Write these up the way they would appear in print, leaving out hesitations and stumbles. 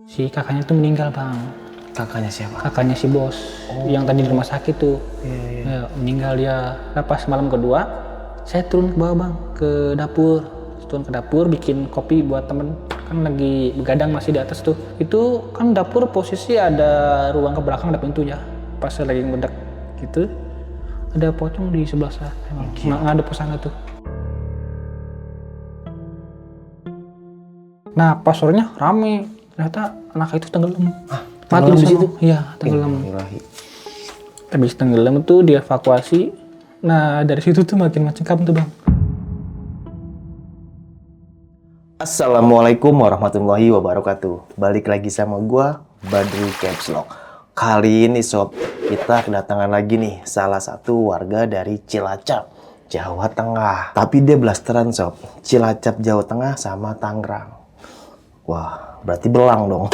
Si kakaknya tuh meninggal bang. Kakaknya siapa? Kakaknya si bos yang tadi di rumah sakit tuh. Ya, meninggal dia. Nah, pas malam kedua saya turun ke bawah bang, ke dapur. Turun ke dapur bikin kopi buat temen, kan lagi begadang masih di atas tuh. Itu kan dapur posisi ada ruang ke belakang, ada pintu ya. Pas saya lagi ngedak gitu, ada pocong di sebelah saya, emang ngadep ke sana tuh. Nah pas sorenya rame, ternyata anak itu tenggelam. Mati di situ. Iya, tenggelam. Habis tenggelam tuh dievakuasi. Nah dari situ tuh makin mencekam tuh bang. Assalamualaikum warahmatullahi wabarakatuh. Balik lagi sama gua, Badri Capslock. Kali ini sob, kita kedatangan lagi nih salah satu warga dari Cilacap, Jawa Tengah. Tapi dia blasteran sob, Cilacap Jawa Tengah sama Tangerang. Wah, berarti belang dong.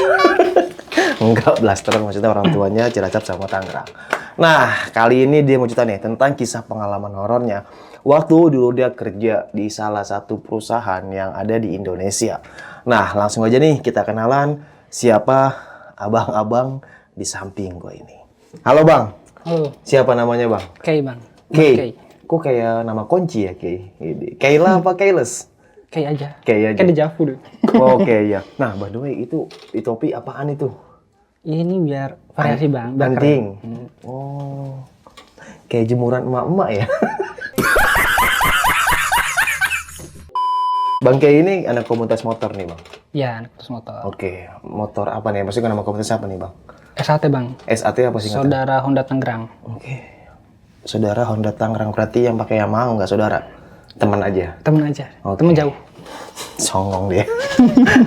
Enggak, blasteran maksudnya orang tuanya Cilacap sama Tangerang. Nah, kali ini dia mau cerita nih tentang kisah pengalaman horornya waktu dulu dia kerja di salah satu perusahaan yang ada di Indonesia. Nah, langsung aja nih kita kenalan siapa abang-abang di samping gue ini. Halo Bang. Halo. Siapa namanya Bang? Kay bang. Kay. Kok kayak nama kunci ya Kay? Kayla apa Kayless? Kay aja. Kay aja. Kan di Javu deh. Oke ya. Nah, by the way itu di topi apaan itu? Ini biar variasi bang. Biar Anting. keren. Oh. Kayak jemuran emak-emak ya. Bang Kay ini anak komunitas motor nih Bang? Ya, anak terus motor. Oke, motor apa nih? Maksudnya nama komunitas apa nih Bang? SAT bang. SAT apa sih? Saudara Honda Tangerang. Oke. Saudara Honda Tangerang, berarti yang pakai Yamaha nggak saudara? Teman aja? Temen aja. Oke. Temen jauh. Songong dia.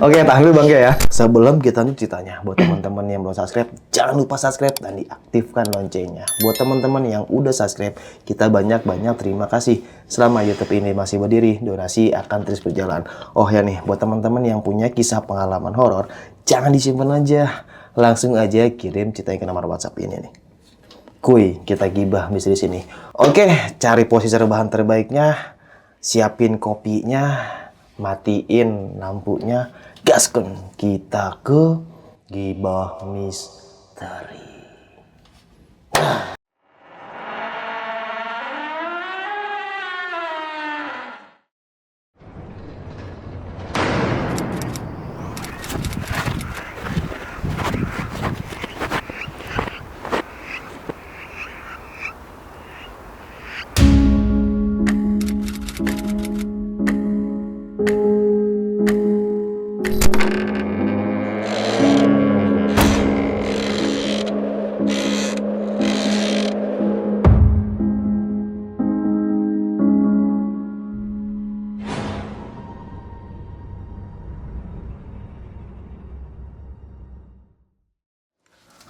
Oke, tahan dulu Bang Kay ya. Sebelum kita lanjut ceritanya, buat teman-teman yang belum subscribe, jangan lupa subscribe dan diaktifkan loncengnya. Buat teman-teman yang udah subscribe, kita banyak-banyak terima kasih. Selama YouTube ini masih berdiri, donasi akan terus berjalan. Oh ya nih, buat teman-teman yang punya kisah pengalaman horor, jangan disimpan aja. Langsung aja kirim ceritanya ke nomor WhatsApp ini nih. Kuy, kita gibah misteri sini. Oke, cari posisi rebahan terbaiknya, siapin kopinya, matiin lampunya, gaskan kita ke gibah misteri.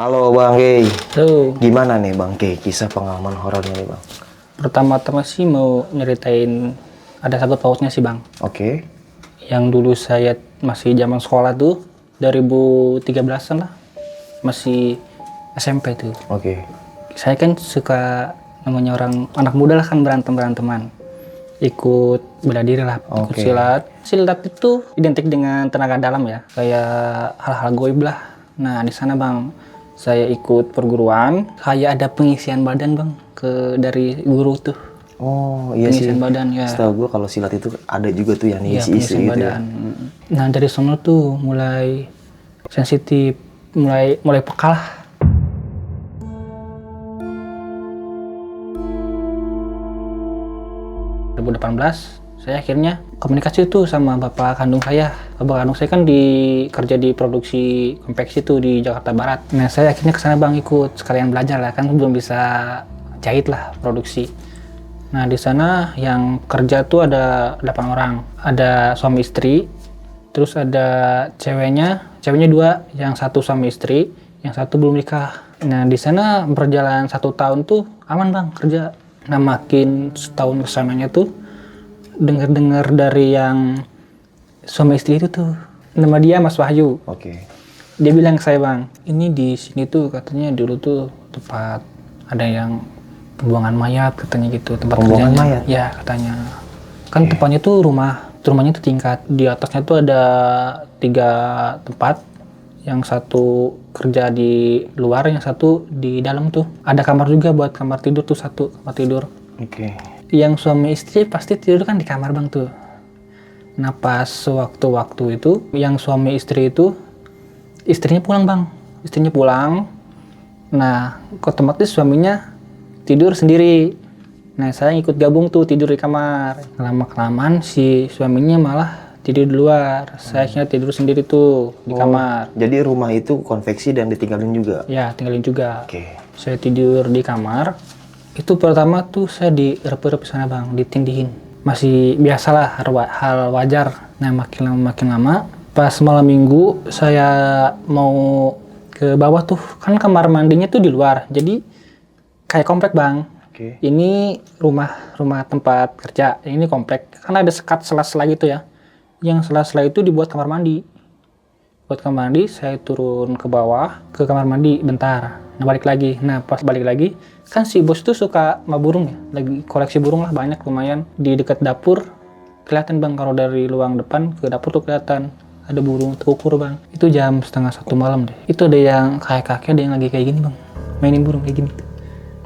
Halo Bang Kay. Tuh. Gimana nih Bang Kay kisah pengalaman horornya nih Bang? Pertama-tama sih mau nyeritain ada sangkut pautnya sih bang. Oke. Yang dulu saya masih zaman sekolah tuh 2013an lah, masih SMP tuh. Oke. Saya kan suka, namanya orang anak muda lah kan, beranteman, ikut bela diri lah, ikut Oke. silat itu identik dengan tenaga dalam ya, kayak hal-hal goib lah. Nah di sana bang saya ikut perguruan, kayak ada pengisian badan bang dari guru tuh. Oh iya sih. Pengisian badan ya. Setahu gue kalau silat itu ada juga tuh yang Iya, isi-isi pengisian gitu ya. badan. Nah dari sono tuh mulai sensitif, mulai peka lah. Saya akhirnya komunikasi tuh sama bapak kandung saya. Bapak kandung saya kan kerja di produksi konveksi tuh di Jakarta Barat. Nah saya akhirnya kesana bang, ikut sekalian belajar lah, kan belum bisa jahit lah produksi. Nah di sana yang kerja tuh ada 8 orang, ada suami istri, terus ada ceweknya 2, yang satu suami istri, yang satu belum nikah. Nah di sana berjalan 1 tahun tuh aman bang kerja. Nah makin setahun kesananya tuh dengar dari yang suami istri itu tuh, nama dia Mas Wahyu. Oke. Dia bilang ke saya bang, ini di sini tuh katanya dulu tuh tempat ada yang pembuangan mayat katanya gitu, tempat Pembuangan kerjanya. mayat? Ya katanya. Kan tempatnya tuh rumahnya tuh tingkat, di atasnya tuh ada 3 tempat, Yang satu kerja di luar, yang satu di dalam tuh. Ada kamar juga buat kamar tidur tuh, satu kamar tidur. Oke. Yang suami istri pasti tidur kan di kamar bang tuh. Nah pas waktu-waktu itu, yang suami istri itu, istrinya pulang bang. Istrinya pulang, nah otomatis suaminya tidur sendiri. Nah saya ikut gabung tuh tidur di kamar. Lama-kelamaan si suaminya malah tidur di luar. Saya akhirnya tidur sendiri tuh di kamar. Jadi rumah itu konveksi dan ditinggalin juga? Ya tinggalin juga. Oke. Saya tidur di kamar. Itu pertama tuh saya direp-rep sana bang, ditindihin. Masih biasalah hal wajar. Nah makin lama, pas malam minggu saya mau ke bawah tuh, kan kamar mandinya tuh di luar. Jadi kayak komplek bang. Oke. Ini rumah tempat kerja, ini komplek. Kan ada sekat sela-sela gitu ya. Yang sela-sela itu dibuat kamar mandi. Buat kamar mandi, saya turun ke bawah, ke kamar mandi bentar. Nah balik lagi. Nah pas balik lagi, kan si bos tuh suka sama burung ya. Lagi koleksi burung lah, banyak lumayan. Di dekat dapur, kelihatan bang, kalau dari ruang depan ke dapur tuh kelihatan. Ada burung terukur bang. Itu jam 1:30 malam deh. Itu ada yang kayak kakek, ada yang lagi kayak gini bang. Mainin burung kayak gini.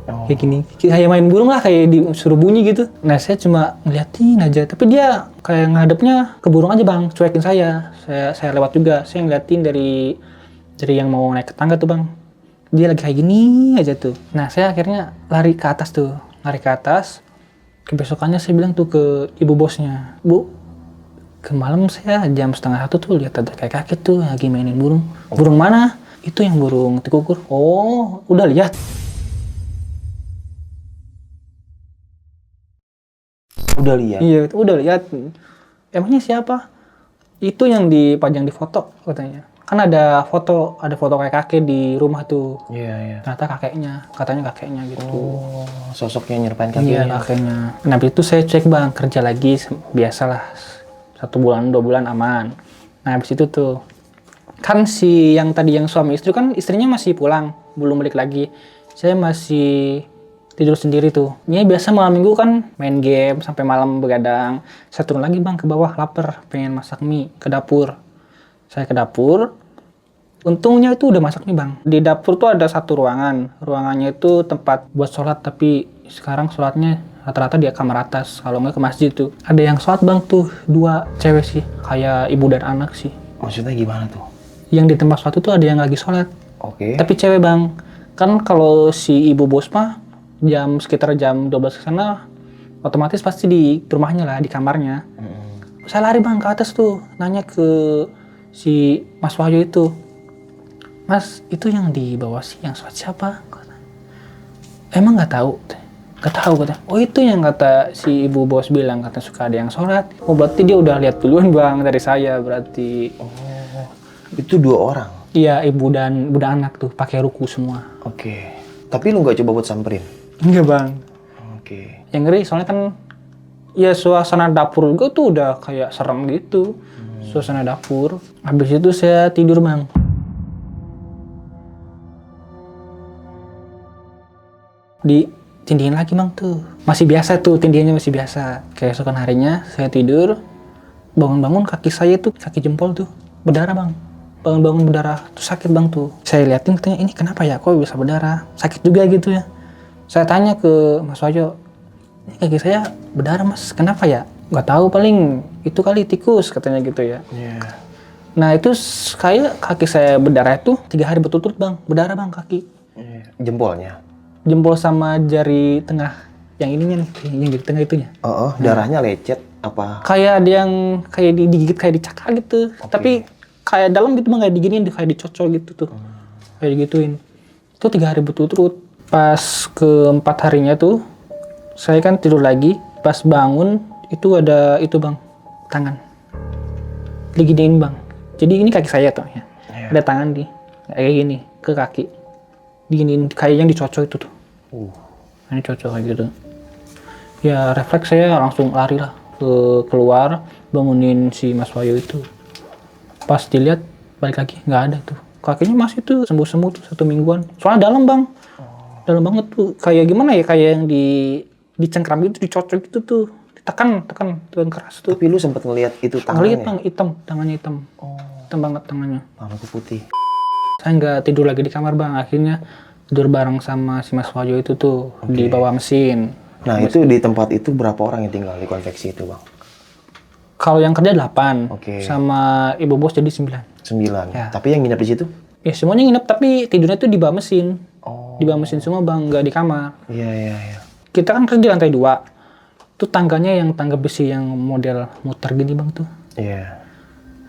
Kayak gini, kayak main burung lah, kayak disuruh bunyi gitu. Nah saya cuma ngeliatin aja, tapi dia kayak ngadepnya ke burung aja bang, cuekin saya lewat juga. Saya ngeliatin dari yang mau naik ke tangga tuh bang, dia lagi kayak gini aja tuh. Nah saya akhirnya lari ke atas. Kebesokannya saya bilang tuh ke ibu bosnya, Bu, kemalam saya jam 1:30 tuh lihat ada kayak kakek tuh lagi mainin burung. Burung mana? Itu yang burung tekukur. Oh udah lihat. Udah lihat? Iya, udah lihat. Emangnya siapa? Itu yang dipajang di foto katanya. Kan ada foto kayak kakek di rumah tuh. Iya. Ternyata katanya kakeknya gitu. Oh, sosoknya nyerpain Iya, kakeknya. kakeknya. Nah, itu saya cek bang, kerja lagi biasalah. 1 bulan, 2 bulan aman. Nah, habis itu tuh. Kan si yang tadi yang suami istri kan istrinya masih pulang, belum balik lagi. Saya masih tidur sendiri tuh. Ini biasa malam minggu kan main game sampai malam begadang. Saya turun lagi bang ke bawah, lapar, pengen masak mie, ke dapur. Saya ke dapur. Untungnya itu udah masak mie bang. Di dapur tuh ada satu ruangan. Ruangannya itu tempat buat sholat, tapi sekarang sholatnya rata-rata di kamar atas. Kalau nggak ke masjid tuh. Ada yang sholat bang tuh, 2 cewek sih. Kayak ibu dan anak sih. Maksudnya gimana tuh? Yang di tempat sholat itu ada yang lagi sholat. Oke. Tapi cewek bang. Kan kalau si ibu bos mah sekitar jam 12 ke sana, otomatis pasti di rumahnya lah, di kamarnya. Saya lari bang ke atas tuh, nanya ke si Mas Wahyu itu, Mas itu yang di bawah sih yang sholat siapa? Emang nggak tahu kata. Oh itu yang kata si ibu bos bilang, kata suka ada yang sholat. Oh berarti dia udah lihat duluan bang dari saya berarti. Oh, itu 2 orang? Iya, ibu dan anak tuh pakai ruku semua. Oke. Tapi lu nggak coba buat samperin? Enggak bang. Oke. Yang ngeri soalnya kan ya suasana dapur juga tuh udah kayak serem gitu. Suasana dapur. Habis itu saya tidur bang. Ditindihin lagi bang tuh. Masih biasa tuh, tindihannya masih biasa. Keesokan harinya saya tidur, bangun-bangun kaki saya tuh, kaki jempol tuh berdarah bang. Bangun-bangun berdarah, tuh sakit bang tuh. Saya liatin katanya, ini kenapa ya, kok bisa berdarah? Sakit juga gitu ya. Saya tanya ke Mas Wahyu, ini kaki saya berdarah mas, kenapa ya? Nggak tahu, paling itu kali tikus katanya gitu ya. Iya. Nah itu kayak kaki saya berdarah itu 3 hari berturut-turut bang, berdarah bang kaki. Jempolnya? Jempol sama jari tengah, yang ininya nih, yang jari tengah itunya. Darahnya lecet apa? Kayak ada yang kayak digigit, kayak dicakar gitu. Tapi kayak dalam gitu bang, kayak diginiin, kayak dicocol gitu tuh. Kayak digituin. Itu 3 hari berturut-turut. Pas ke-4 harinya tuh, saya kan tidur lagi. Pas bangun, itu ada itu bang, tangan. Diginiin bang. Jadi ini kaki saya tuh ya. Ada tangan kayak gini, ke kaki. Diginiin, kayak yang dicocol itu tuh. Ini cocok kayak gitu. Ya refleks saya langsung lari lah keluar, bangunin si Mas Wahyu itu. Pas dilihat, balik lagi, nggak ada tuh. Kakinya masih tuh sembuh-sembuh tuh 1 mingguan. Soalnya dalam bang. Dalam banget tuh, kayak gimana ya, kayak yang dicengkram gitu, dicocok gitu tuh, ditekan keras tuh. Tapi lu sempet ngeliat itu tangannya? Ngeliat bang, hitam, tangannya hitam. Hitam banget tangannya. Tanganku putih. Saya nggak tidur lagi di kamar bang, akhirnya tidur bareng sama si Mas Wajo itu tuh di bawah mesin. Nah itu di tempat itu berapa orang yang tinggal di konveksi itu bang? Kalau yang kerja 8, Oke. sama ibu bos jadi 9. 9. Ya. Tapi yang nginep di situ? Ya semuanya nginep, tapi tidurnya tuh di bawah mesin. Oh. Di bawah mesin semua bang, nggak di kamar. Iya iya iya. Kita kan kerja di lantai 2. Tuh tangganya yang tangga besi yang model muter gini bang tuh. Iya.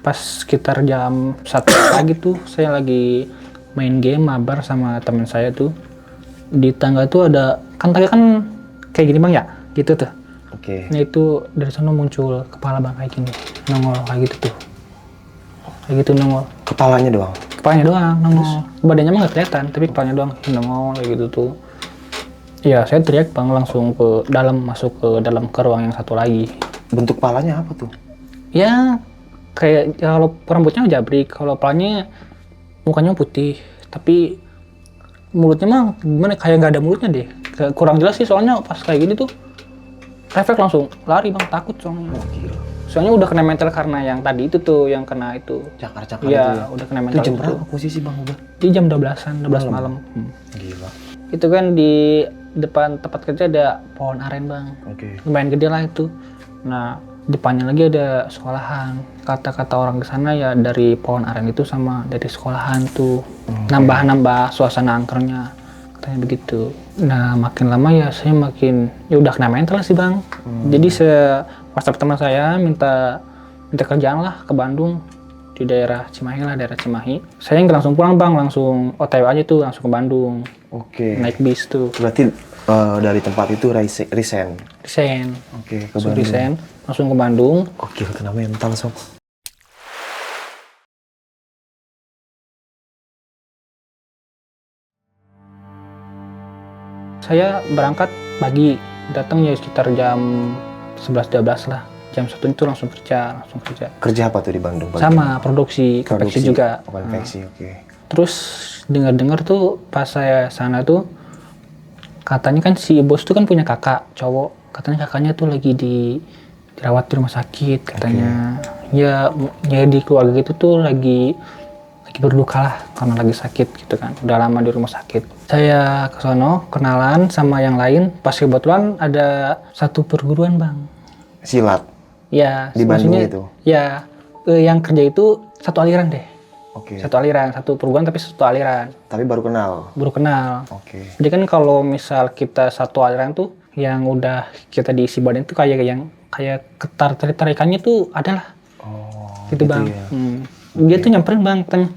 Pas sekitar jam 1 pagi tuh, saya lagi main game mabar sama teman saya tuh. Di tangga tuh ada, kan tangga kan kayak gini bang ya, gitu tuh. Oke. Nah itu dari sana muncul kepala bang kayak gini, nongol kayak gitu tuh. Kayak gitu nongol. Kepalanya doang? Kepalanya doang nongol. Badannya mah nggak kelihatan, tapi kepalanya doang nongol kayak gitu tuh. Ya saya teriak bang, langsung ke dalam, masuk ke dalam ke ruang yang satu lagi. Bentuk kepalanya apa tuh? Ya kayak ya, kalau rambutnya jabrik, kalau kepalanya mukanya putih, tapi mulutnya mah gimana, kayak nggak ada mulutnya deh. Kayak kurang jelas sih, soalnya pas kayak gini tuh refleks langsung lari bang, takut soalnya. Oh, gila. Soalnya udah kena mental karena yang tadi itu tuh, yang kena itu. Cakar-cakar Iya, itu ya? udah kena Itu mental jam itu. berapa posisi bang udah? Di jam 12-an, 12 malam. Gila. Itu kan di depan tempat kerja ada pohon aren bang. Oke. Lumayan gede lah itu. Nah, depannya lagi ada sekolahan. Kata-kata orang di sana ya dari pohon aren itu sama dari sekolahan tuh. Nambah-nambah suasana angkernya. Katanya begitu. Nah, makin lama ya saya makin ya udah kena mental sih bang. Jadi saya WhatsApp teman saya minta kerjaan lah ke Bandung, di daerah Cimahi lah, daerah Cimahi. Saya nggak langsung pulang bang, langsung OTW aja tuh, langsung ke Bandung. Oke. Naik bis tuh. Berarti dari tempat itu resign. Resign. Oke, ke Langsung Bandung. resign, langsung ke Bandung. Oke, kena mental sob. Saya berangkat pagi, datang ya sekitar jam 11-12 lah. Jam 1 itu langsung kerja. Kerja apa tuh di Bandung? Sama produksi konveksi juga. Oh, konveksi, oke. Terus dengar-dengar tuh pas saya sana tuh, katanya kan si bos tuh kan punya kakak cowok. Katanya kakaknya tuh lagi dirawat di rumah sakit katanya. Ya di keluarga gitu tuh lagi berduka lah karena lagi sakit gitu kan. Udah lama di rumah sakit. Saya ke sono kenalan sama yang lain. Pas kebetulan ada satu perguruan bang. Silat Ya. di Bandung maksudnya, itu. Ya yang kerja itu satu aliran deh. Oke. Satu aliran, satu perguruan tapi satu aliran. Tapi baru kenal. Baru kenal. Oke. Jadi kan kalau misal kita satu aliran tuh, yang udah kita diisi badan tuh kayak ketar-tarikannya tuh adalah. Oh. Gitu bang. Ya. Dia tuh nyamperin bang, tanya,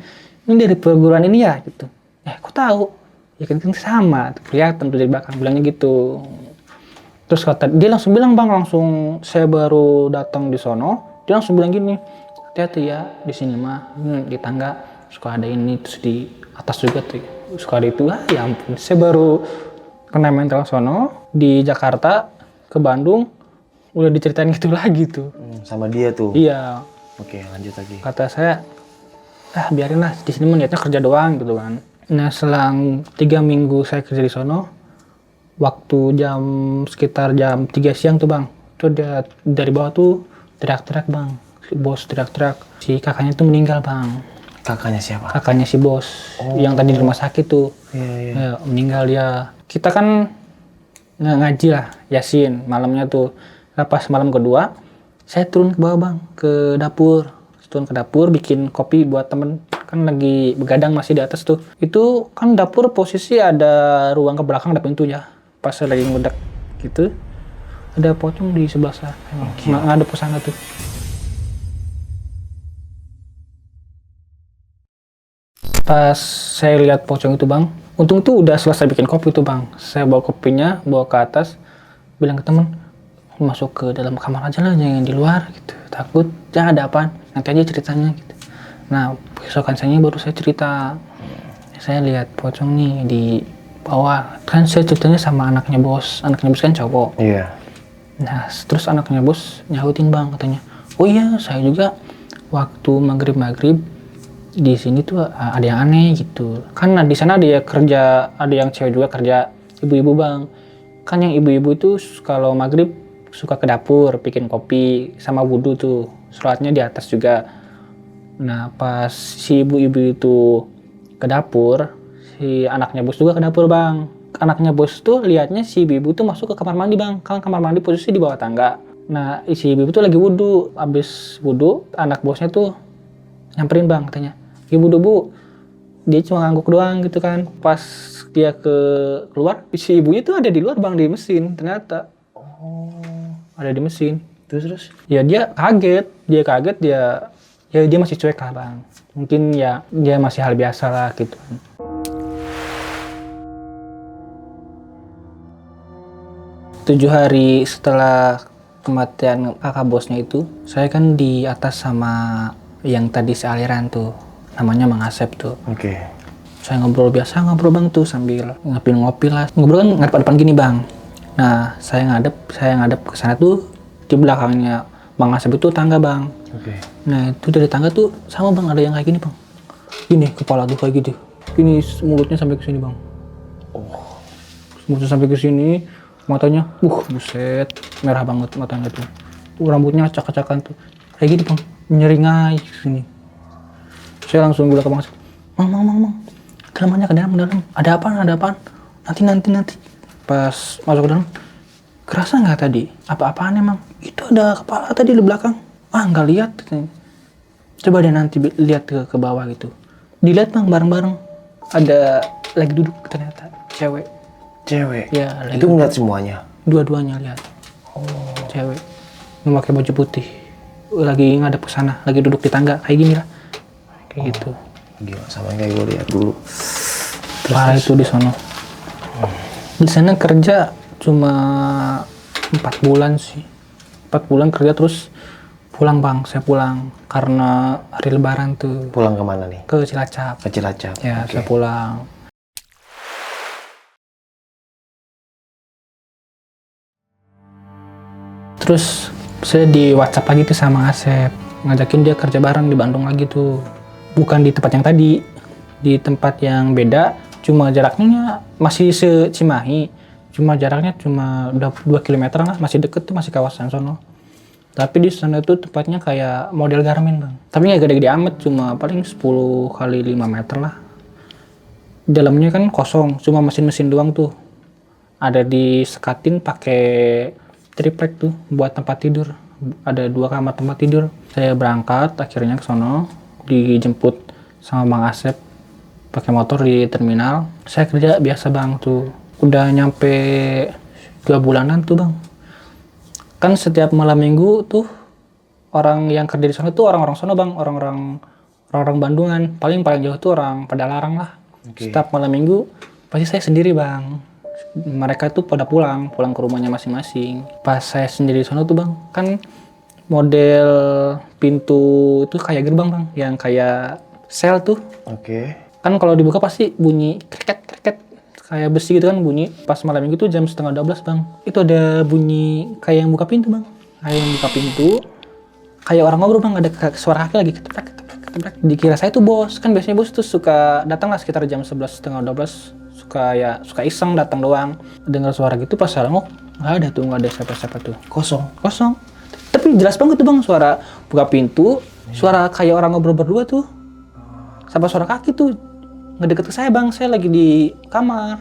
ini dari perguruan ini ya gitu. Kok tahu? Ya kan sama, kelihatan tuh dari belakang, bilangnya gitu. Terus dia langsung bilang bang, langsung saya baru datang di sono, dia langsung bilang gini, hati-hati ya di sini mah, di tangga suka ada ini, terus di atas juga tuh suka ada itu. Ya ampun, saya baru kena mental sono di Jakarta ke Bandung, udah diceritain gitu lagi tuh. Sama dia tuh. Iya. Oke, lanjut lagi. Kata saya, biarin lah, di sini mah niatnya kerja doang gitu kan. Nah, selang 3 minggu saya kerja di sono, waktu sekitar jam 3 siang tuh bang, tuh dari bawah tuh teriak-teriak bang, si bos teriak-teriak, si kakaknya tuh meninggal bang. Kakaknya siapa? Kakaknya si bos, yang tadi di rumah sakit tuh. Iya. Ya, meninggal dia. Kita kan ngaji lah, Yasin, malamnya tuh. Nah, pas malam kedua, saya turun ke bawah bang, ke dapur. Turun ke dapur, bikin kopi buat temen. Kan lagi begadang masih di atas tuh. Itu kan dapur posisi ada ruang ke belakang, ada pintu ya. Pas saya lagi ngedak gitu, ada pocong di sebelah sana. Ngadep ke sana tuh. Pas saya lihat pocong itu bang, untung tuh udah selesai bikin kopi tuh bang. Saya bawa kopinya, bawa ke atas, bilang ke temen, masuk ke dalam kamar aja lah, jangan di luar gitu. Takut, ya ada apaan, nanti aja ceritanya gitu. Nah, besokan saya baru saya cerita. Saya lihat pocong nih di bawah. Kan saya ceritanya sama anaknya bos kan cowok. Iya. Nah, terus anaknya bos nyautin bang, katanya, oh iya saya juga waktu maghrib di sini tuh ada yang aneh gitu. Kan di sana ada ya kerja, ada yang cewek juga kerja, ibu-ibu bang. Kan yang ibu-ibu itu kalau maghrib suka ke dapur bikin kopi sama wudhu tuh, sholatnya di atas juga. Nah pas si ibu-ibu itu ke dapur, si anaknya bos juga ke dapur bang. Anaknya bos tuh liatnya si ibu tuh masuk ke kamar mandi bang, kan kamar mandi posisi di bawah tangga. Nah si ibu tuh lagi wudhu, abis wudhu anak bosnya tuh nyamperin bang, katanya, ibu wudhu bu. Dia cuma ngangguk doang gitu kan. Pas dia keluar, si ibunya tuh ada di luar bang, di mesin ternyata. Ada di mesin. Terus? Ya dia kaget, dia masih cuek lah bang. Mungkin ya dia masih hal biasa lah gitu. 7 hari setelah kematian kakak bosnya itu, saya kan di atas sama yang tadi sealiran tuh, namanya Mang Asep tuh. Oke. Saya ngobrol biasa, ngobrol bang tuh sambil ngopi lah. Ngobrol kan ngadep-ngadepan gini bang. Nah saya ngadep ke sana tuh, di belakangnya Mang Asep itu tangga bang. Oke. Nah itu dari tangga tuh sama bang, ada yang kayak gini bang. Gini kepala tuh kayak gitu. Gini mulutnya sampai ke sini bang. Mulutnya sampai ke sini, matanya, buset, merah banget matanya tuh. Rambutnya acak-acakan tuh. Kayak gitu bang, menyeringai ke sini. Saya langsung bilang ke Bang Asep, Mang. Kelamannya ke dalam. Ada apaan? Nanti. Pas masuk ke dalam, kerasa nggak tadi? Apa-apaan emang? Itu ada kepala tadi di belakang. Nggak lihat. Coba deh nanti lihat ke bawah gitu. Dilihat bang, bareng-bareng. Ada lagi duduk ternyata, cewek. Ya, Itu ngeliat semuanya? Dua-duanya lihat. Cewek. Memakai baju putih. Lagi ngadep ke sana, lagi duduk di tangga, kayak gini lah. Kayak gitu. Gila, sama kayak gue lihat dulu. Parah itu di sono. Di sana kerja cuma 4 bulan sih. 4 bulan kerja terus pulang bang. Saya pulang karena hari lebaran tuh. Pulang kemana nih? Ke Cilacap. Ke Cilacap. Ya, Oke. saya pulang. Terus saya di WhatsApp lagi tuh sama Asep. Ngajakin dia kerja bareng di Bandung lagi tuh. Bukan di tempat yang tadi. Di tempat yang beda. Cuma jaraknya masih se-Cimahi. Cuma jaraknya cuma 2 km lah. Masih deket tuh, masih kawasan sono. Tapi di sana tuh tempatnya kayak model garmen bang. Tapi nggak gede-gede amat, cuma paling 10 kali 5 meter lah. Dalamnya kan kosong, cuma mesin-mesin doang tuh. Ada disekatin pakai triplek tuh buat tempat tidur. Ada 2 kamar tempat tidur. Saya berangkat akhirnya ke sono, dijemput sama Bang Asep pakai motor di terminal. Saya kerja biasa bang tuh. Udah nyampe 2 bulanan tuh bang. Kan setiap malam minggu tuh orang yang kerja di sana tuh orang-orang sono bang, orang-orang Bandungan. Paling jauh tuh orang Padalarang lah. Oke. Setiap malam minggu pasti saya sendiri bang. Mereka tuh pada pulang ke rumahnya masing-masing. Pas saya sendiri di sana tuh bang, kan model pintu itu kayak gerbang bang, yang kayak sel tuh. Oke. Kan kalau dibuka pasti bunyi kreket kayak besi gitu kan bunyi. Pas malam minggu tuh jam 11:30 bang, itu ada bunyi kayak yang buka pintu bang, kayak yang buka pintu, kayak orang ngobrol bang, ada suara kaki lagi keteprak. Dikira saya tuh bos, kan biasanya bos tuh suka datang lah sekitar jam 11:30, suka iseng datang doang. Dengar suara gitu pas saya nggak ada siapa-siapa tuh, kosong. Tapi jelas banget tuh bang, suara buka pintu, suara kayak orang ngobrol berdua tuh, sama suara kaki tuh ngedeket ke saya bang. Saya lagi di kamar,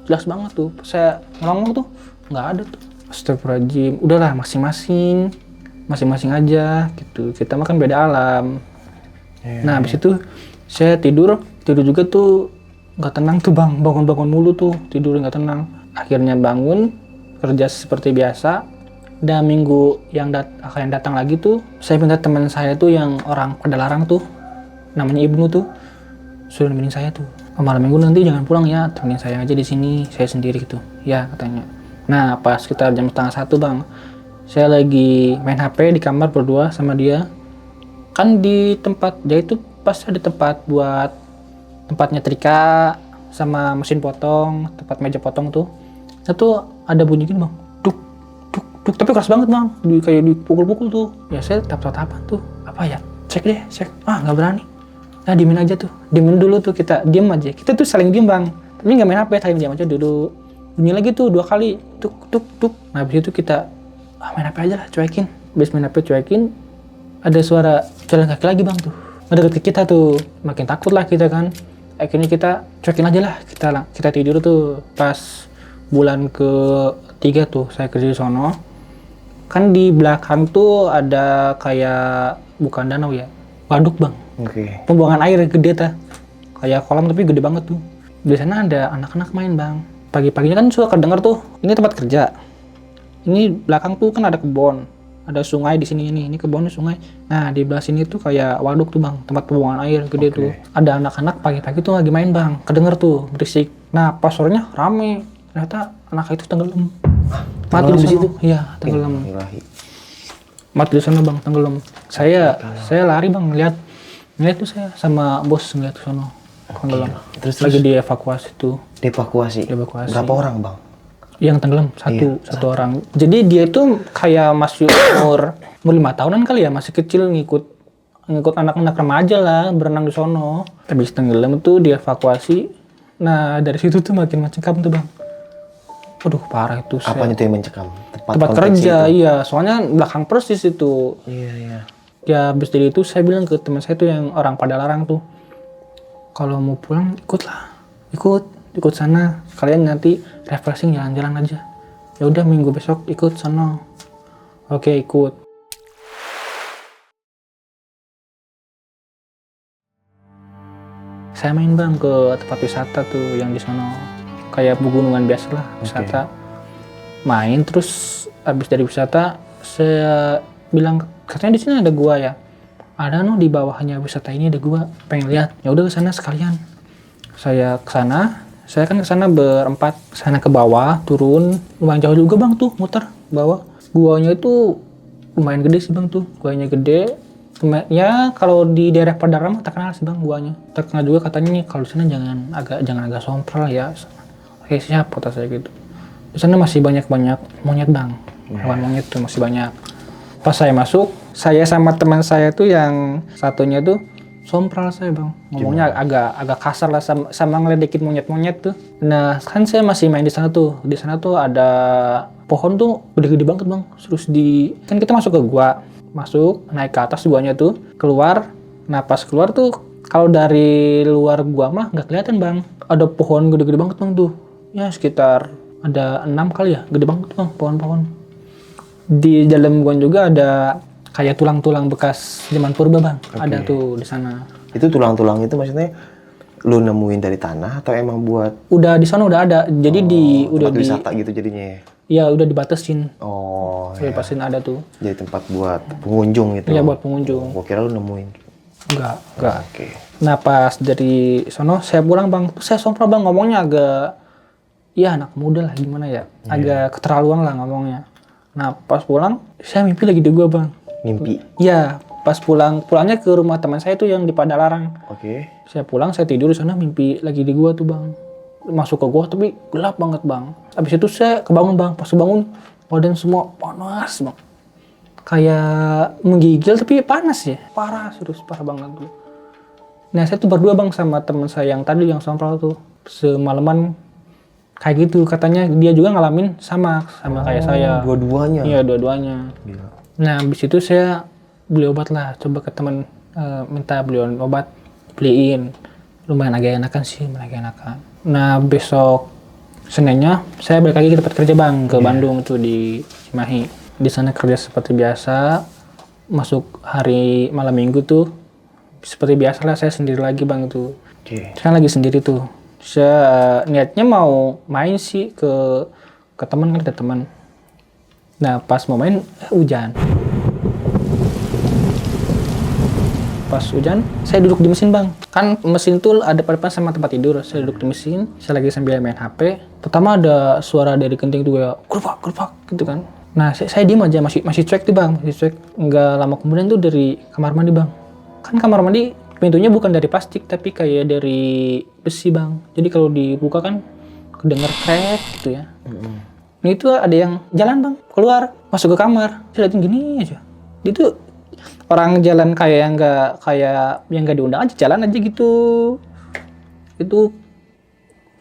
jelas banget tuh. Saya ngomong tuh nggak ada tuh. Astagfirullahaladzim, udahlah masing-masing aja gitu. Kita makan beda alam. Nah habis itu saya tidur juga tuh nggak tenang tuh bang, bangun mulu tuh, tidur nggak tenang. Akhirnya bangun, kerja seperti biasa. Dan minggu yang akan datang lagi tuh, saya minta teman saya tuh yang orang Padalarang tuh, namanya Ibnu tuh, suruh nemenin saya tuh. Malam minggu nanti jangan pulang ya, temenin saya aja di sini, saya sendiri gitu. Ya katanya. Nah pas sekitar jam 12:30 bang, saya lagi main HP di kamar berdua sama dia. Kan di tempat dia itu pas ada tempat buat tempat nyetrika sama mesin potong, tempat meja potong tuh. Itu ada bunyi gini bang, duk, tapi keras banget bang, kayak dipukul-pukul tuh. Ya saya tap-tapan tuh, apa ya? Cek, nggak berani. Nah diemin aja tuh, diemin dulu tuh, kita diem aja. Kita tuh saling diem bang, tapi nggak main HP, saling diem aja dulu. Bunyi lagi tuh 2 kali, tuk. Nah habis itu kita main HP aja lah, cuekin. Habis main HP cuekin, ada suara jalan kaki lagi bang tuh, ngedeket ke kita tuh. Makin takut lah kita kan. akhirnya kita cuekin aja lah, kita tidur tuh. Pas bulan ke-3 tuh saya kerja di sono, kan di belakang tuh ada kayak bukan danau ya, waduk bang. Pembuangan air gede ta, kayak kolam tapi gede banget tuh. Di sana ada anak-anak main bang. Pagi-paginya kan suka kedenger tuh, ini tempat kerja, ini belakang tuh kan ada kebun, ada sungai di sini ini kebunnya sungai. Nah di belah sini tuh kayak waduk tuh bang, tempat pembuangan air gede tuh. Ada anak-anak pagi-pagi tuh lagi main bang, kedenger tuh berisik. Nah pas sorenya rame, ternyata anak itu tenggelam. Mati di situ. Iya tenggelam. Mati di sana bang, tenggelam. Saya lari bang, ngeliat tuh saya sama bos ngeliat ke sono tenggelam. Terus lagi dievakuasi tuh. Dievakuasi. Berapa orang bang? Yang tenggelam satu orang. Jadi dia itu kayak masih umur 5 tahunan kali ya, masih kecil, ngikut anak-anak remaja lah berenang di sono. Habis tenggelam tuh dievakuasi. Nah dari situ tuh makin mencekam tuh bang. Waduh parah itu. Apanya tuh yang mencekam? Tempat kerja itu? Iya, soalnya belakang persis itu. Iya. Ya habis dari itu saya bilang ke teman saya tuh yang orang Padalarang tuh, kalau mau pulang ikut sana, kalian nanti refreshing jalan-jalan aja. Ya udah minggu besok ikut sana. Oke ikut. Saya main bang ke tempat wisata tuh yang di sana, kayak pegunungan biasa lah wisata. Main terus abis dari wisata saya bilang katanya di sini ada gua ya. Ada di bawahnya wisata ini ada gua, pengen lihat. Ya udah ke sana sekalian. Saya ke sana. Saya kan kesana berempat, sana ke bawah, turun, lumayan jauh juga bang tuh, muter bawah. Guanya itu lumayan gede sih bang tuh, guanya gede. Ya kalau di daerah Padalarang terkenal sih bang guanya. Terkenal juga katanya nih kalau di sana jangan agak sompral ya. Oke siap kata saya gitu. Di sana masih banyak monyet bang, hewan monyet tuh masih banyak. Pas saya masuk, saya sama teman saya tuh yang satunya tuh sompral saya bang, ngomongnya agak kasar lah sama ngeledekin monyet-monyet tuh. Nah kan saya masih main di sana tuh ada pohon tuh gede-gede banget bang. Terus kan kita masuk ke gua, naik ke atas guanya tuh, keluar. Nah pas keluar tuh kalau dari luar gua mah nggak kelihatan bang, ada pohon gede-gede banget bang tuh, ya sekitar ada 6 kali ya, gede banget bang pohon-pohon. Di dalam gua juga ada kayak tulang-tulang bekas zaman purba bang, ada tuh di sana. Itu tulang-tulang itu maksudnya lu nemuin dari tanah atau emang buat? Udah di sana udah ada, jadi udah wisata gitu jadinya. Iya udah dibatasin. Dibatasin ada tuh. Jadi tempat buat pengunjung gitu. Iya buat pengunjung. Gua kira lu nemuin. Enggak. Nah pas dari sono saya pulang bang, saya sompral bang, ngomongnya agak, ya anak muda lah gimana ya, agak keterlaluan lah ngomongnya. Nah pas pulang saya mimpi lagi di gua bang. Mimpi? Iya, pas pulangnya ke rumah teman saya tuh yang di Padalarang. Saya pulang, saya tidur di sana, mimpi lagi di gua tuh bang. Masuk ke gua tapi gelap banget bang. Abis itu saya kebangun bang, pas kebangun badan semua panas bang. Kayak menggigil tapi panas ya, parah banget tuh. Nah saya tuh berdua bang sama teman saya yang tadi yang sompral tuh, semalaman kayak gitu, katanya dia juga ngalamin sama kayak saya. Dua-duanya? Iya dua-duanya. Gila. Nah habis itu saya beli obat lah, coba ke teman minta beliin obat, beliin. Lumayan agak enakan sih, Nah besok Seninnya saya balik lagi ke tempat kerja bang, ke Bandung tuh di Cimahi. Di sana kerja seperti biasa, masuk hari malam minggu tuh seperti biasa lah, saya sendiri lagi bang itu. Saya lagi sendiri tuh. Saya niatnya mau main sih ke teman, kan ada teman. Nah pas mau main hujan. Pas hujan saya duduk di mesin bang. Kan mesin tuh ada depan sama tempat tidur. Saya duduk di mesin, saya lagi sambil main HP. Pertama ada suara dari genting tuh ya, gerpak gitu kan. Nah saya diem aja, masih cuek tuh bang, masih cuek. Nggak lama kemudian tuh dari kamar mandi bang. Kan kamar mandi pintunya bukan dari plastik tapi kayak dari besi bang. Jadi kalau dibuka kan kedenger krek gitu ya. Ini tuh ada yang jalan bang, keluar, masuk ke kamar. Saya liatin gini aja. Dia tuh orang jalan yang nggak diundang aja, jalan aja gitu. Itu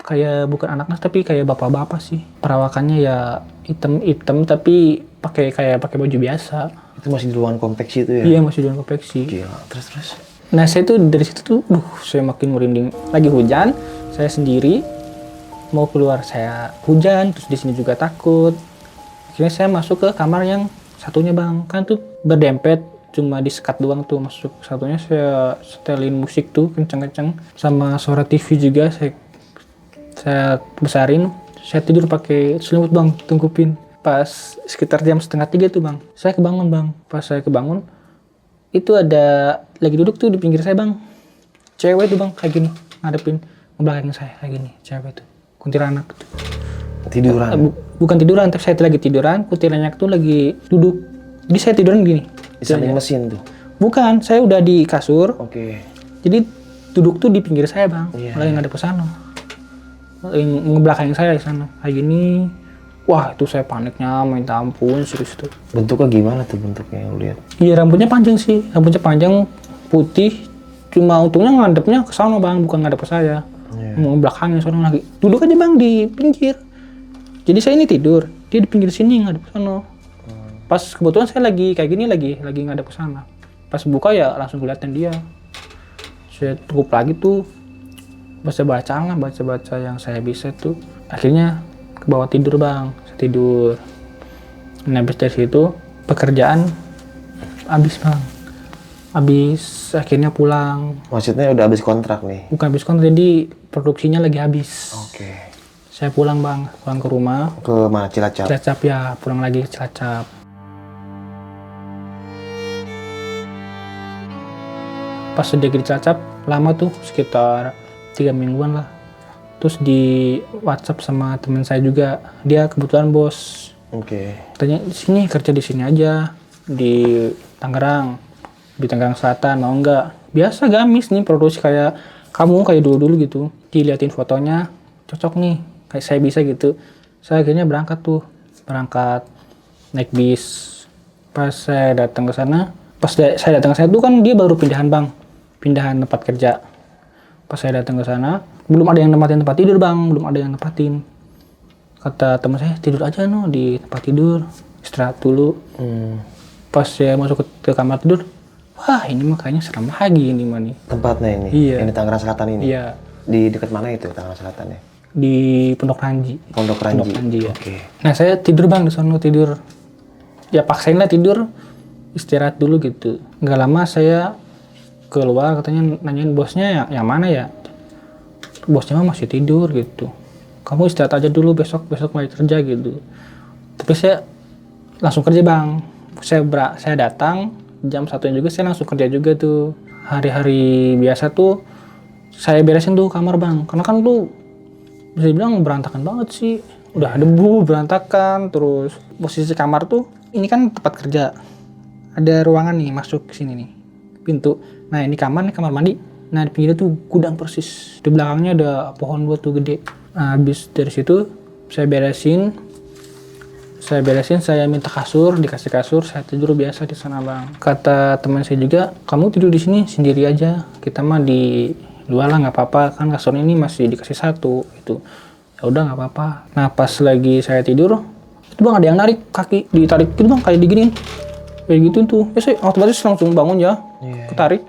kayak bukan anak-anak tapi kayak bapak-bapak sih. Perawakannya ya hitam tapi pakai baju biasa. Itu masih di ruangan konveksi itu ya? Iya masih di ruangan konveksi. Gila. Terus? Nah saya tuh dari situ tuh, saya makin merinding. Lagi hujan, saya sendiri mau keluar, saya hujan, terus di sini juga takut. Akhirnya saya masuk ke kamar yang satunya bang, kan tuh berdempet, cuma di sekat doang tuh masuk. Satunya saya setelin musik tuh kenceng-kenceng, sama suara TV juga saya besarin. Saya tidur pakai selimut bang, tungkupin. Pas sekitar jam 2:30 tuh bang, saya kebangun bang. Pas saya kebangun, itu ada lagi duduk tuh di pinggir saya bang, cewek tuh bang, kayak gini ngadepin ngebelakangin saya kayak gini, cewek tuh kuntilanak tuh. Tiduran? Bukan tiduran, tapi saya lagi tiduran, kuntilanak tuh lagi duduk. Jadi saya tiduran gini Di samping mesin tuh? bukan, saya udah di kasur. Oke. Jadi duduk tuh di pinggir saya bang, lagi ngadep ke sana, ngebelakangin saya di sana kayak gini. Wah itu saya paniknya minta ampun serius tuh. Bentuknya gimana tuh bentuknya yang lu lihat? Iya rambutnya panjang sih, rambutnya panjang putih. Cuma untungnya ngadepnya ke sana bang, bukan ngadep ke saya. Mau belakangnya seorang lagi duduk aja bang di pinggir. Jadi saya ini tidur, dia di pinggir sini ngadep ke sana. Pas kebetulan saya lagi kayak gini lagi ngadep ke sana. Pas buka ya langsung kelihatan dia. Saya tutup lagi tuh, baca yang saya bisa tuh. Akhirnya ke bawah tidur bang, saya tidur. Nah habis dari situ pekerjaan habis bang, habis akhirnya pulang. Maksudnya udah habis kontrak nih? Bukan habis kontrak, jadi produksinya lagi habis. Oke. Saya pulang bang, pulang ke rumah. Ke mana? Cilacap? Cilacap ya, pulang lagi ke Cilacap. Pas udah di Cilacap lama tuh, sekitar 3 mingguan lah. Terus di WhatsApp sama teman saya juga, dia kebetulan bos. Oke. Tanya di sini, kerja di sini aja di Tangerang Selatan, mau nggak? Biasa gamis nih, produksi kayak kamu kayak dulu gitu. Diliatin fotonya, cocok nih, kayak saya bisa gitu. Saya akhirnya berangkat naik bis. Pas saya datang ke sana, tuh kan dia baru pindahan tempat kerja. Pas saya datang ke sana, belum ada yang nempatin tempat tidur bang, Kata teman saya, tidur aja no di tempat tidur, istirahat dulu. Pas saya masuk ke kamar tidur, wah ini mah kayaknya serem lagi ini mah nih. Tempatnya ini? Iya. Yang di Tangerang Selatan ini? Iya. Di dekat mana itu Tangerang Selatannya? Di Pondok Ranji. Pondok Ranji Ya. Oke. Nah saya tidur bang di sana, tidur. Ya paksain lah tidur, istirahat dulu gitu. Nggak lama saya keluar, katanya nanyain bosnya yang mana ya. Bosnya mah masih tidur gitu. Kamu istirahat aja dulu, besok mulai kerja gitu. Tapi saya langsung kerja bang. Saya datang jam 1 juga, saya langsung kerja juga tuh. Hari-hari biasa tuh saya beresin tuh kamar bang. Karena kan tuh bisa dibilang berantakan banget sih. Udah debu, berantakan. Terus posisi kamar tuh, ini kan tempat kerja. Ada ruangan nih, masuk ke sini nih, pintu. Nah ini kamar mandi. Nah di pinggirnya tuh gudang persis. Di belakangnya ada pohon buah tuh gede. Nah habis dari situ saya beresin, saya minta kasur, dikasih kasur, saya tidur biasa di sana bang. Kata teman saya juga, kamu tidur di sini sendiri aja, kita mah di luar lah nggak apa-apa, kan kasur ini masih dikasih 1 gitu. Ya udah nggak apa-apa. Nah pas lagi saya tidur, itu bang ada yang narik kaki, ditarik gitu bang, kayak diginiin, kayak gitu tuh. Ya saya otomatis langsung bangun ya, ketarik.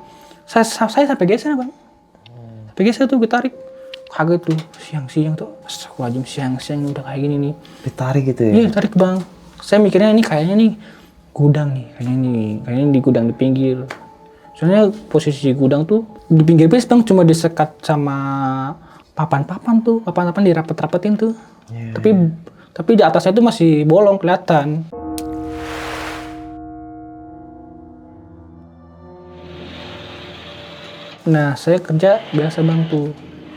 Saya sampai geser bang, sampai geser tuh ketarik. Kaget tuh, siang-siang tuh, astagfirullahaladzim, siang-siang udah kayak gini nih. Ditarik gitu ya? Iya ditarik bang. Saya mikirnya ini kayaknya nih gudang nih, kayaknya di gudang di pinggir. Soalnya posisi gudang tuh di pinggir bis bang, cuma disekat sama papan-papan dirapet-rapetin tuh. Tapi di atasnya tuh masih bolong kelihatan. Nah saya kerja biasa bang tuh.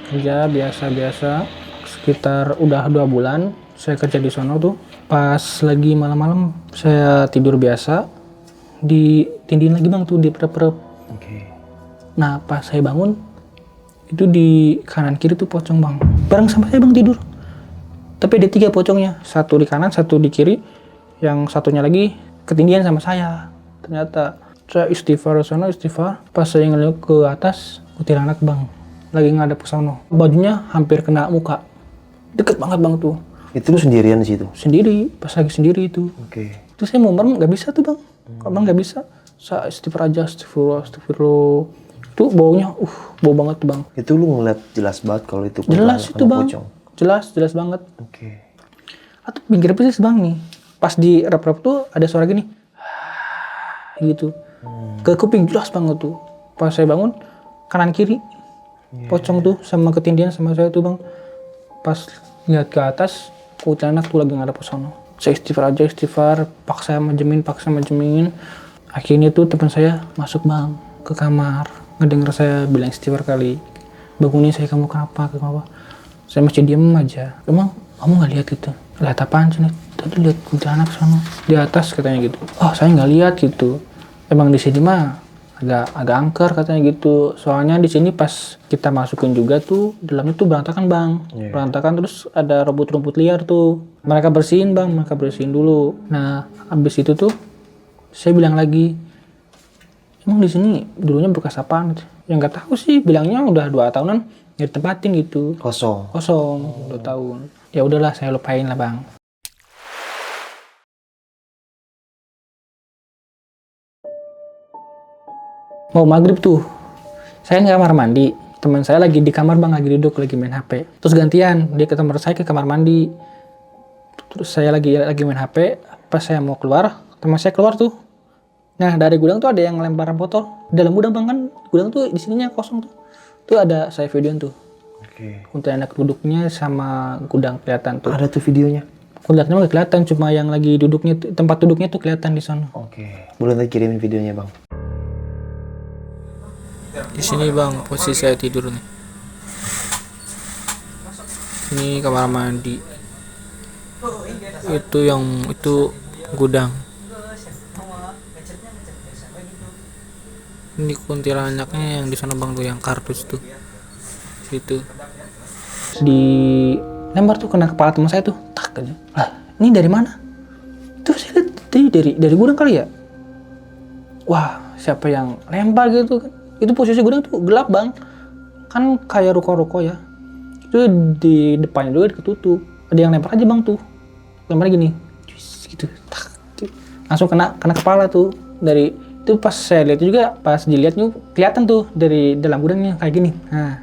Kerja biasa sekitar udah 2 bulan saya kerja di sono tuh. Pas lagi malam-malam saya tidur biasa, ditindihin lagi bang tuh, diperep-perep. Nah pas saya bangun itu di kanan kiri tuh pocong bang, bareng sama saya bang tidur. Tapi ada 3 pocongnya, 1 di kanan, 1 di kiri, yang satunya lagi ketindihan sama saya. Ternyata saya istighfar, pas saya ngeliat ke atas, kuntilanak bang, lagi ngadep ke sono. Bajunya hampir kena muka. Deket banget bang tuh. Itu lu sendirian di situ? Sendiri, pas lagi sendiri itu. Itu saya mau merem nggak bisa tuh bang. Kalau nggak bisa, saya istighfar aja, astagfirullah. Tuh baunya, bau banget tuh bang. Itu lu ngeliat jelas banget kalau itu Jelas itu sama bang. pocong. Jelas banget. Oke. Atau pinggir persis bang nih. Pas di rep-rep tuh ada suara gini. Gitu. Ke kuping jelas banget tuh. Pas saya bangun, kanan kiri. Pocong tuh sama ketindihan sama saya tuh bang. Pas lihat ke atas, kuntilanak tuh lagi ngadep ke sono. Saya istighfar, paksa majemin. Akhirnya tuh teman saya masuk bang ke kamar. Ngedenger saya bilang istighfar kali. Bangunin saya, kamu kenapa? Saya masih diem aja. Emang kamu nggak lihat gitu? Lihat apaan sih? Tadi lihat kuntilanak sana di atas katanya gitu. Oh saya nggak lihat gitu. Emang di sini mah agak angker katanya gitu. Soalnya di sini pas kita masukin juga tuh dalamnya tuh berantakan bang. Berantakan terus ada rumput liar tuh. Mereka bersihin bang, dulu. Nah habis itu tuh saya bilang lagi, emang di sini dulunya bekas apaan? Ya nggak tahu sih, bilangnya udah 2 tahunan nggak ditempatin gitu. Kosong. 2 tahun. Ya udahlah saya lupain lah bang. Mau maghrib tuh, saya di kamar mandi. Teman saya lagi di kamar bang, lagi duduk, lagi main HP. Terus gantian, dia ke kamar saya ke kamar mandi. Terus saya lagi main HP. Pas saya mau keluar, teman saya keluar tuh. Nah dari gudang tuh ada yang lempar botol. Dalam gudang bang kan, gudang tuh di sininya kosong tuh. Tuh ada saya videoin tuh. Oke. Kuntilanak duduknya sama gudang kelihatan tuh. Ada tuh videonya? Kuntilanaknya nggak kelihatan, cuma yang lagi duduknya, tempat duduknya tuh kelihatan di sana. Oke. Boleh nanti kirimin videonya bang? Di sini bang, posisi saya tidur nih. Ini kamar mandi. Itu gudang. Ini kuntilanaknya yang di sana bang tuh, yang kardus tuh. Situ. Di lempar tuh kena kepala teman saya tuh. Tak aja. Lah, ini dari mana? Itu saya lihat dari gudang kali ya. Wah, siapa yang lempar gitu kan? Itu posisi gudang tuh gelap bang, kan kayak ruko-ruko ya. Itu di depannya juga ketutup. Ada yang lempar aja bang tuh, lempar gini, gitu, tak, langsung kena kepala tuh. Dari itu pas saya lihat juga, pas dilihatnya kelihatan tuh dari dalam gudangnya kayak gini. Nah,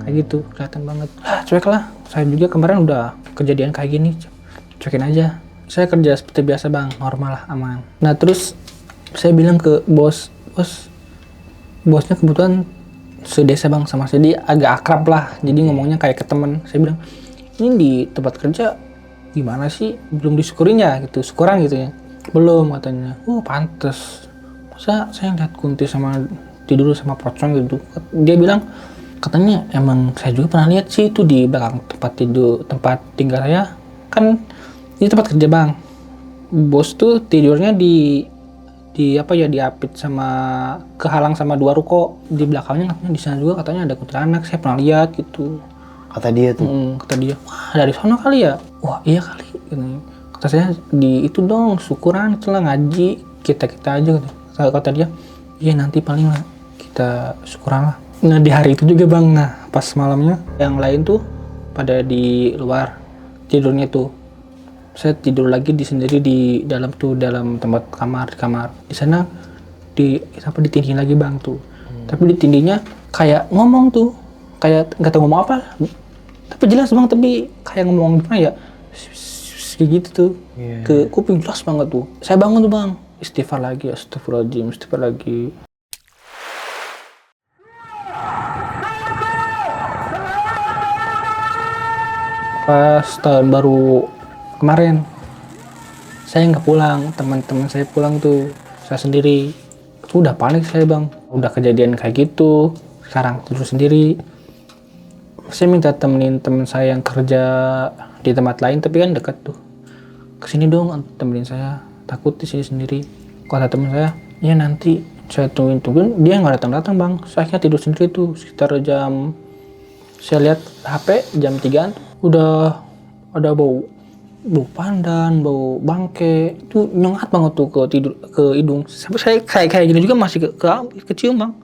kayak gitu kelihatan banget. Cuek lah. Saya juga kemarin udah kejadian kayak gini, cuekin aja. Saya kerja seperti biasa bang, normal lah, aman. Nah terus saya bilang ke bosnya kebetulan sedesa bang sama saya, dia agak akrab lah, jadi ngomongnya kayak ke temen. Saya bilang, ini di tempat kerja gimana sih, belum disyukurin ya gitu, syukuran gitu ya. Belum katanya. Pantes, masa saya lihat kunti sama tidur sama pocong gitu. Dia bilang katanya emang saya juga pernah lihat sih itu di belakang tempat tinggal saya, kan ini tempat kerja bang. Bos tuh tidurnya diapit sama kehalang sama 2 ruko. Di belakangnya katanya di sana juga katanya ada kuntilanak, saya pernah lihat gitu. Kata dia tuh. Kata dia, wah dari sana kali ya. Wah iya kali. Kata saya di itu dong, syukuran itulah, ngaji kita aja. Kata dia, iya nanti paling lah kita syukuran lah. Nah di hari itu juga bang, nah pas malamnya yang lain tuh pada di luar tidurnya tuh. Saya tidur lagi sendiri di dalam tempat kamar. Di sana ditindih lagi bang tuh. Tapi ditindihnya kayak ngomong tuh, kayak nggak tahu ngomong apa. Tapi jelas bang, tapi kayak ngomong gimana ya, kayak gitu tuh. Ke kuping jelas banget tuh. Saya bangun tuh bang, istighfar lagi, astagfirullahaladzim, istighfar lagi. Pas tahun baru kemarin saya nggak pulang, teman-teman saya pulang tuh, saya sendiri. Udah panik saya bang, udah kejadian kayak gitu, sekarang tidur sendiri. Saya minta temenin teman saya yang kerja di tempat lain, tapi kan dekat tuh, kesini dong temenin saya, takut di sini sendiri. Kata teman saya, ya nanti saya tungguin, dia nggak datang bang. Saya akhirnya tidur sendiri tuh, sekitar jam, saya lihat HP jam 3-an udah ada bau pandan, bau bangke, itu nyengat banget tuh ke hidung. Sampai saya kayak gini juga masih kecium bang.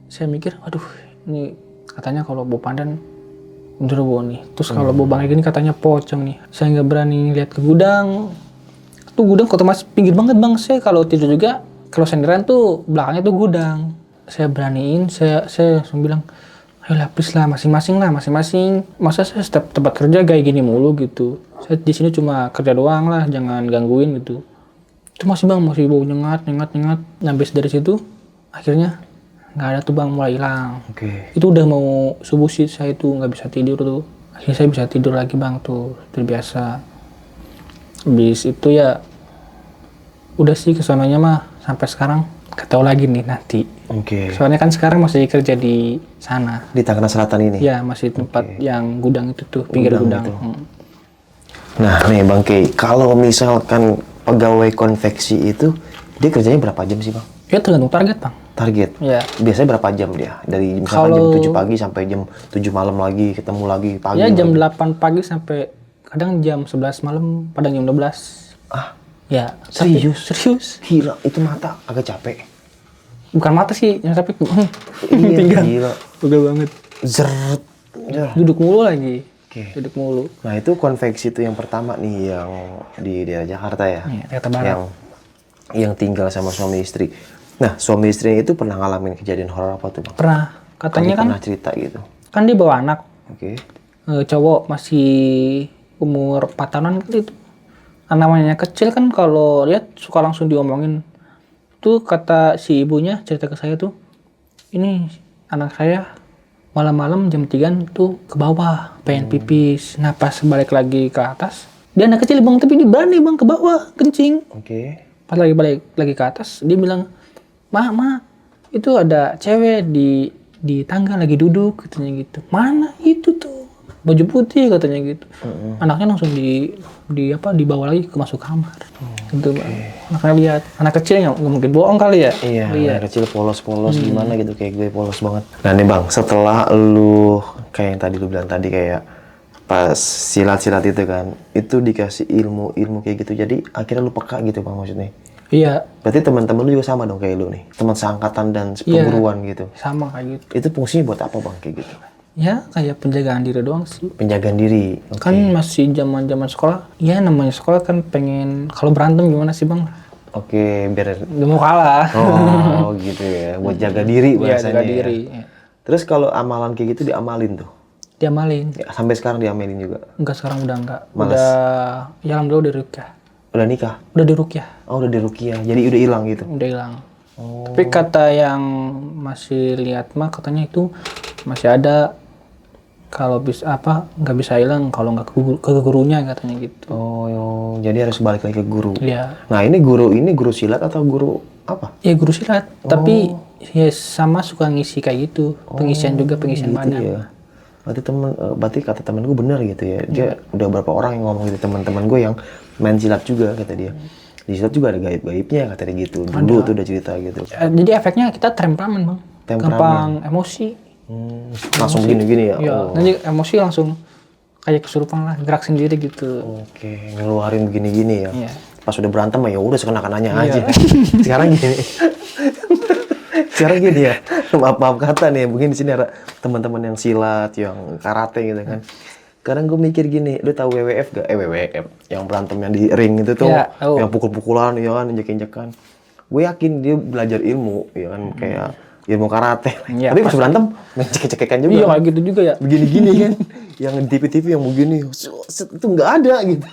Saya mikir, aduh ini katanya kalau bau pandan genderuwo nih. Terus kalau bau bangke gini katanya pocong nih. Saya nggak berani lihat ke gudang. Tuh gudang kota mas pinggir banget bang. Saya kalau tidur juga, kalau senderan tuh belakangnya tuh gudang. saya beraniin, saya langsung bilang, ayolah please lah, masing-masing. Masa saya setiap tempat kerja kayak gini mulu gitu. Saya di sini cuma kerja doang lah, jangan gangguin gitu. Itu masih bang, masih bau nyengat. Nah, habis dari situ, akhirnya nggak ada tuh bang, mulai hilang. Itu udah mau subuh sih, saya tuh nggak bisa tidur tuh. Akhirnya saya bisa tidur lagi bang tuh, seperti biasa. Habis itu ya, udah sih kesononya mah sampai sekarang gak tahu lagi nih nanti. Soalnya kan sekarang masih kerja di sana. Di Tangerang Selatan ini? Ya, masih tempat yang gudang itu tuh, pinggir gudang. Nah nih Bang Kei, kalau misalkan pegawai konveksi itu, dia kerjanya berapa jam sih Bang? Ya tergantung target bang. Target? Ya. Biasanya berapa jam dia? Dari misalkan jam 7 pagi sampai jam 7 malam lagi, ketemu lagi pagi? Ya jam 8 pagi sampai kadang jam 11 malam, kadang jam 12. Ya, serius. Gila, itu mata agak capek. Bukan mata sih, yang capek. Iya, Tinggal. gila. Udah banget. Zeret. Duduk mulu lagi. Duduk mulu. Nah itu konveksi itu yang pertama nih yang di daerah Jakarta ya? Iya, Jakarta Barat. Yang tinggal sama suami istri. Nah suami istri itu pernah ngalamin kejadian horor apa tuh Bang? Pernah. Katanya kan pernah cerita gitu. Kan dia bawa anak. Cowok masih umur 4 tahunan gitu. Namanya kecil kan kalau lihat suka langsung diomongin. Tuh kata si ibunya cerita ke saya tuh, ini anak saya malam-malam jam 3 tuh ke bawah pengen pipis. Nah pas balik lagi ke atas, dia anak kecil bang, tapi dia berani bang ke bawah kencing. Pas lagi balik lagi ke atas, dia bilang, Ma, itu ada cewek di tangga lagi duduk katanya gitu. Mana itu tuh? Baju putih katanya gitu. Anaknya langsung dibawa lagi ke masuk kamar. Gitu bang. Anaknya lihat, anak kecil nggak mungkin bohong kali ya. Iya, anak kecil polos-polos gimana gitu, kayak gue polos banget. Nah nih bang, setelah lu kayak yang tadi lu bilang tadi kayak pas silat-silat itu kan, itu dikasih ilmu kayak gitu, jadi akhirnya lu peka gitu bang maksudnya. Iya. Berarti teman-teman lu juga sama dong kayak lu nih, teman seangkatan dan seperguruan gitu. Sama kayak gitu. Itu fungsinya buat apa bang kayak gitu? Ya kayak penjagaan diri doang sih. Penjagaan diri. Kan masih zaman sekolah. Ya namanya sekolah kan pengen, kalau berantem gimana sih bang? Biar gak mau kalah. Oh gitu ya, buat jaga diri bahasanya. Jaga diri. Ya. Terus kalau amalan kayak gitu diamalin tuh? Diamalin. Ya, sampai sekarang diamalin juga? Enggak, sekarang udah enggak. Males. Ya alhamdulillah udah rukyah. Udah nikah? Udah dirukyah. Oh udah dirukyah, jadi udah hilang gitu? Udah hilang. Tapi kata yang masih lihat mah katanya itu masih ada. Kalau nggak bisa hilang kalau nggak ke gurunya katanya gitu. Jadi harus balik lagi ke guru. Iya. Nah ini guru silat atau guru apa? Ya guru silat, tapi ya sama suka ngisi kayak gitu, pengisian gitu badan. Ya. Berarti kata temen gue benar gitu ya. Dia udah berapa orang yang ngomong gitu, teman-teman gue yang main silat juga kata dia. Di silat juga ada gaib-gaibnya kata dia gitu. Dulu tuh udah cerita gitu. Jadi efeknya kita temperamen bang, gampang emosi. Langsung begini-gini ya? Iya, nanti emosi langsung kayak kesurupan lah, gerak sendiri gitu. Ngeluarin begini-gini ya? Iya. Pas udah berantem ya udah sekenak-kenaknya aja. Sekarang gini ya, maaf kata nih, mungkin di sini ada teman-teman yang silat, yang karate gitu kan. Sekarang gue mikir gini, lu tahu WWF gak? WWF, yang berantem yang di ring itu tuh, yang pukul-pukulan, ya kan, injek-injekan. Gue yakin dia belajar ilmu, ya kan, kayak ilmu karate. Tapi pas berantem, main cekek-cekekan juga. Iya, kayak gitu juga ya. Begini-gini kan, yang di TV-TV yang begini, itu nggak ada gitu.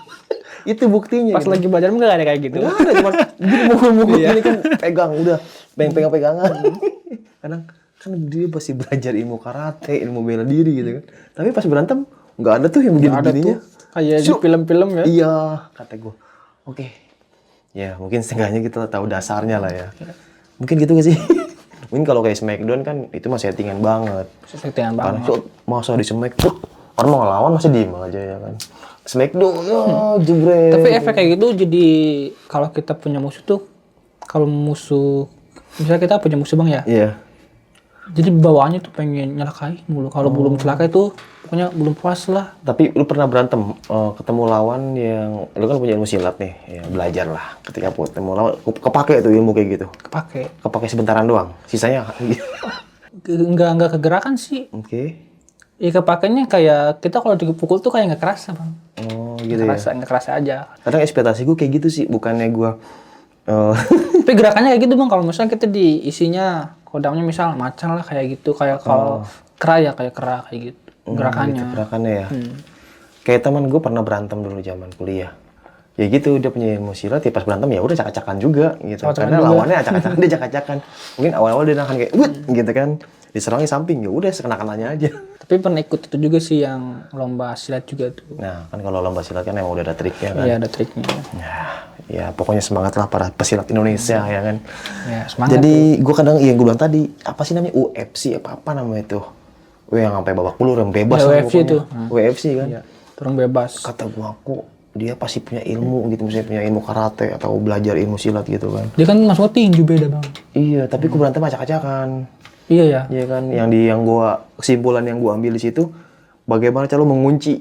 Itu buktinya. Pas lagi belajar nggak ada kayak gitu. Nggak ada, cuma gini mukul-mukul gini kan, pegang, udah pegang-pegangan. Kadang kan dia pasti belajar ilmu karate, ilmu bela diri gitu kan. Tapi pas berantem, nggak ada tuh yang begini-begininya. Kayak di film-film ya. Iya, kata gue. Ya mungkin setengahnya kita tahu dasarnya lah ya. Mungkin gitu gak sih? Mungkin kalau kayak Smackdown kan itu mah settingan banget. Settingan banget. Masa di Smack, orang mau ngelawan masih diem aja ya kan. Smackdown, jebret. Tapi efek kayak gitu jadi kalau kita punya musuh tuh, kalau musuh, misalnya kita punya musuh bang ya. Iya. Jadi bawaannya tuh pengen nyelakain mulu. Kalau belum celaka itu pokoknya belum puas lah. Tapi lu pernah berantem ketemu lawan yang lu kan punya ilmu silat nih, ya belajar lah. Ketika ketemu lawan kepake tuh ilmu kayak gitu. Kepake sebentaran doang. Sisanya enggak kegerakan sih. Ya kepakainya kayak kita kalau dipukul tuh kayak nggak kerasa bang. Gitu ya. Nggak kerasa aja. Kadang ekspektasi gue kayak gitu sih, bukannya gue tapi gerakannya kayak gitu bang, kalau misalnya kita diisinya kodamnya misal macan lah kayak gitu, kayak kalau kera ya kayak kera kayak gitu gerakannya. Gitu, gerakannya ya. Kayak teman gue pernah berantem dulu zaman kuliah. Ya gitu, dia punya ilmu silat, ya pas berantem ya udah cak-cakan juga gitu. Karena lawannya acak-acakan, dia cak-cacakan. Mungkin awal-awal dia nahan kayak wut gitu kan. Diserangnya samping, ya udah sekena-kenanya aja. Tapi pernah ikut itu juga sih yang lomba silat juga tuh. Nah, kan kalau lomba silat kan emang udah ada triknya kan. Iya ada triknya. Ya pokoknya semangat lah para pesilat Indonesia ya kan. Ya semangat. Jadi gue kadang yang gue bilang tadi, apa sih namanya UFC apa namanya itu? Yang sampai babak belur yang bebas Ya, lah UFC pokoknya. tuh. UFC kan. Iya, turun bebas. Kata gue dia pasti punya ilmu gitu, misalnya punya ilmu karate atau belajar ilmu silat gitu kan. Dia kan masuk tinju beda bang. Iya, tapi gue berantem acak-acakan. Iya ya. Iya kan, yang gua kesimpulan yang gua ambil di situ, bagaimana cara lu mengunci.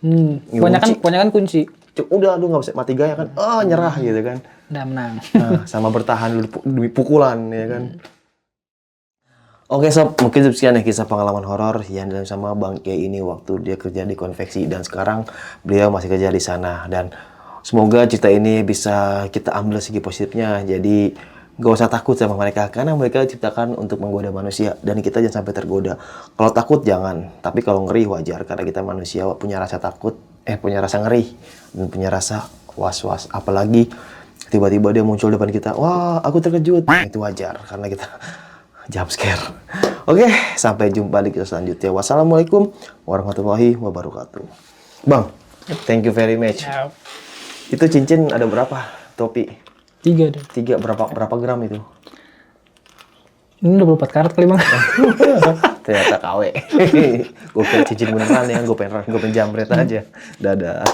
Kebanyakan kunci. Udah lu nggak bisa mati gaya kan, nyerah gitu kan. Udah menang. Nah, sama bertahan dulu demi pukulan ya kan. Oke sob, mungkin sekian ya kisah pengalaman horor yang dalam sama Bang Kiai ini waktu dia kerja di konveksi dan sekarang beliau masih kerja di sana, dan semoga cerita ini bisa kita ambil segi positifnya. Jadi gak usah takut sama mereka karena mereka diciptakan untuk menggoda manusia dan kita jangan sampai tergoda. Kalau takut jangan, tapi kalau ngeri wajar karena kita manusia punya rasa takut, punya rasa ngeri dan punya rasa was-was. Apalagi tiba-tiba dia muncul depan kita, wah aku terkejut, itu wajar karena kita jump scare. Oke, sampai jumpa di kisah selanjutnya. Wassalamualaikum warahmatullahi wabarakatuh. Bang, thank you very much. Ya, Itu cincin ada berapa? Topi? 3 deh. 3 berapa gram itu? Ini udah 24 karat kali bang. Ternyata KW. Gue kira cincin beneran ya, gue pengen jamret aja. Dadah.